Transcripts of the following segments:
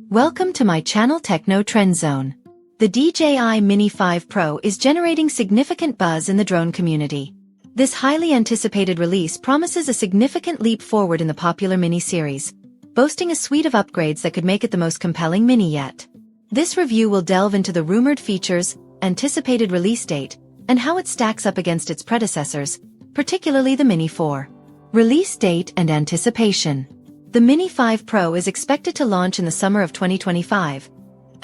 Welcome to my channel Techno Trend Zone. The DJI Mini 5 Pro is generating significant buzz in the drone community. This highly anticipated release promises a significant leap forward in the popular Mini series, boasting a suite of upgrades that could make it the most compelling Mini yet. This review will delve into the rumored features, anticipated release date, and how it stacks up against its predecessors, particularly the Mini 4. Release date and anticipation. The Mini 5 Pro is expected to launch in the summer of 2025,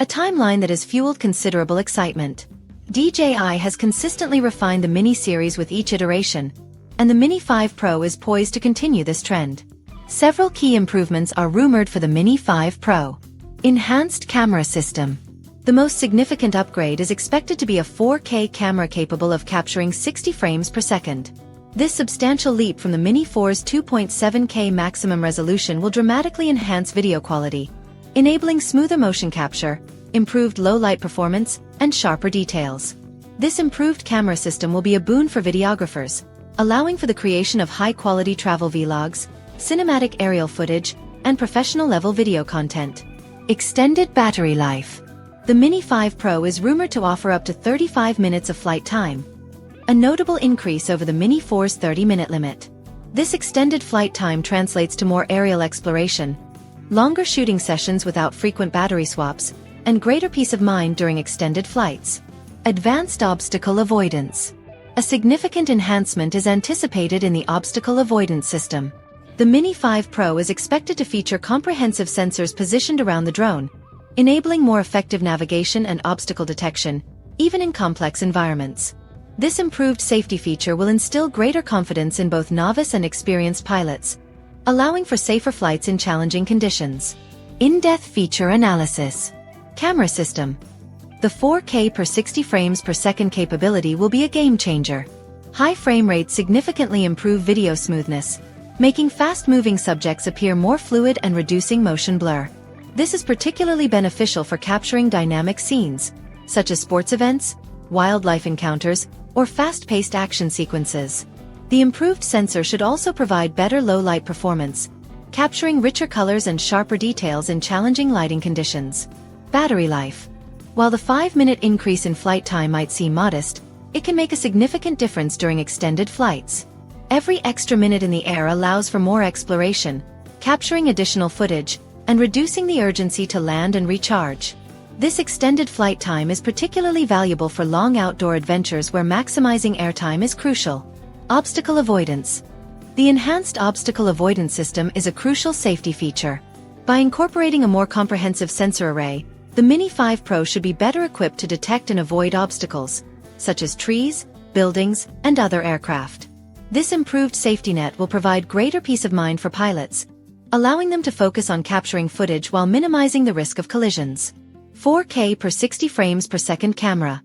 a timeline that has fueled considerable excitement. DJI has consistently refined the Mini series with each iteration, and the Mini 5 Pro is poised to continue this trend. Several key improvements are rumored for the Mini 5 Pro. Enhanced camera system. The most significant upgrade is expected to be a 4K camera capable of capturing 60 frames per second. This substantial leap from the Mini 4's 2.7K maximum resolution will dramatically enhance video quality, enabling smoother motion capture, improved low-light performance, and sharper details. This improved camera system will be a boon for videographers, allowing for the creation of high-quality travel vlogs, cinematic aerial footage, and professional-level video content. Extended battery life. The Mini 5 Pro is rumored to offer up to 35 minutes of flight time, a notable increase over the Mini 4's 30-minute limit. This extended flight time translates to more aerial exploration, longer shooting sessions without frequent battery swaps, and greater peace of mind during extended flights. Advanced obstacle avoidance. A significant enhancement is anticipated in the obstacle avoidance system. The Mini 5 Pro is expected to feature comprehensive sensors positioned around the drone, enabling more effective navigation and obstacle detection, even in complex environments. This improved safety feature will instill greater confidence in both novice and experienced pilots, allowing for safer flights in challenging conditions. In-depth feature analysis. Camera system. The 4K per 60 frames per second capability will be a game-changer. High frame rates significantly improve video smoothness, making fast-moving subjects appear more fluid and reducing motion blur. This is particularly beneficial for capturing dynamic scenes, such as sports events, wildlife encounters, or fast-paced action sequences. The improved sensor should also provide better low-light performance, capturing richer colors and sharper details in challenging lighting conditions. Battery life. While the 5-minute increase in flight time might seem modest, it can make a significant difference during extended flights. Every extra minute in the air allows for more exploration, capturing additional footage, and reducing the urgency to land and recharge. This extended flight time is particularly valuable for long outdoor adventures where maximizing airtime is crucial. Obstacle avoidance. The enhanced obstacle avoidance system is a crucial safety feature. By incorporating a more comprehensive sensor array, the Mini 5 Pro should be better equipped to detect and avoid obstacles, such as trees, buildings, and other aircraft. This improved safety net will provide greater peace of mind for pilots, allowing them to focus on capturing footage while minimizing the risk of collisions. 4K per 60 frames per second camera.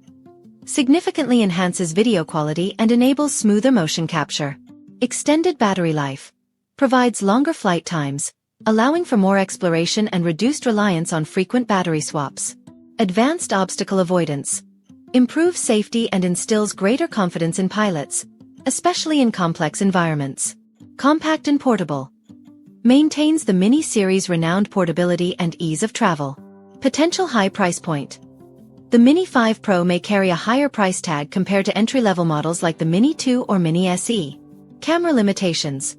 Significantly enhances video quality and enables smoother motion capture. Extended battery life. Provides longer flight times, allowing for more exploration and reduced reliance on frequent battery swaps. Advanced obstacle avoidance. Improves safety and instills greater confidence in pilots, especially in complex environments. Compact and portable. Maintains the Mini series' renowned portability and ease of travel. Potential high price point. The Mini 5 Pro may carry a higher price tag compared to entry-level models like the Mini 2 or Mini SE. Camera limitations.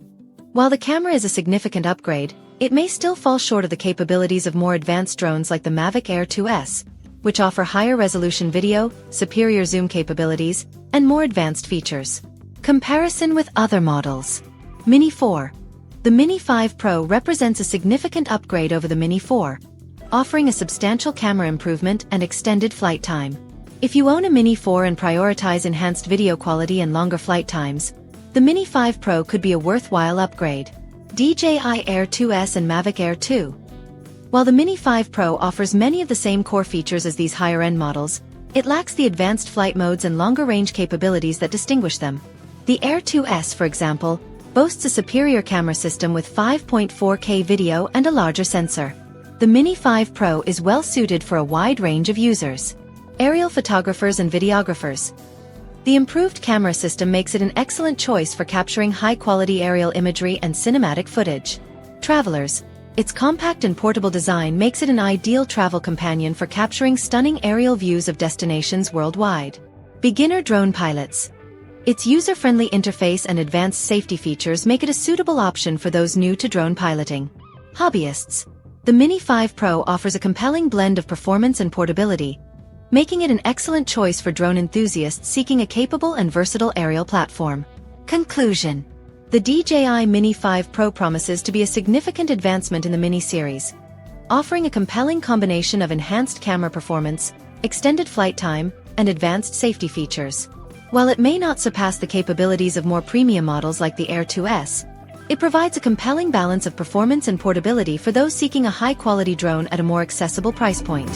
While the camera is a significant upgrade, it may still fall short of the capabilities of more advanced drones like the Mavic Air 2S, which offer higher resolution video, superior zoom capabilities, and more advanced features. Comparison with other models. Mini 4. The Mini 5 Pro represents a significant upgrade over the Mini 4, offering a substantial camera improvement and extended flight time. If you own a Mini 4 and prioritize enhanced video quality and longer flight times, the Mini 5 Pro could be a worthwhile upgrade. DJI Air 2S and Mavic Air 2. While the Mini 5 Pro offers many of the same core features as these higher-end models, it lacks the advanced flight modes and longer-range capabilities that distinguish them. The Air 2S, for example, boasts a superior camera system with 5.4K video and a larger sensor. The Mini 5 Pro is well suited for a wide range of users. Aerial photographers and videographers. The improved camera system makes it an excellent choice for capturing high-quality aerial imagery and cinematic footage. Travelers. Its compact and portable design makes it an ideal travel companion for capturing stunning aerial views of destinations worldwide. Beginner drone pilots. Its user-friendly interface and advanced safety features make it a suitable option for those new to drone piloting. Hobbyists. The Mini 5 Pro offers a compelling blend of performance and portability, making it an excellent choice for drone enthusiasts seeking a capable and versatile aerial platform. Conclusion. The DJI Mini 5 Pro promises to be a significant advancement in the Mini series, offering a compelling combination of enhanced camera performance, extended flight time, and advanced safety features. While it may not surpass the capabilities of more premium models like the Air 2S, it provides a compelling balance of performance and portability for those seeking a high-quality drone at a more accessible price point.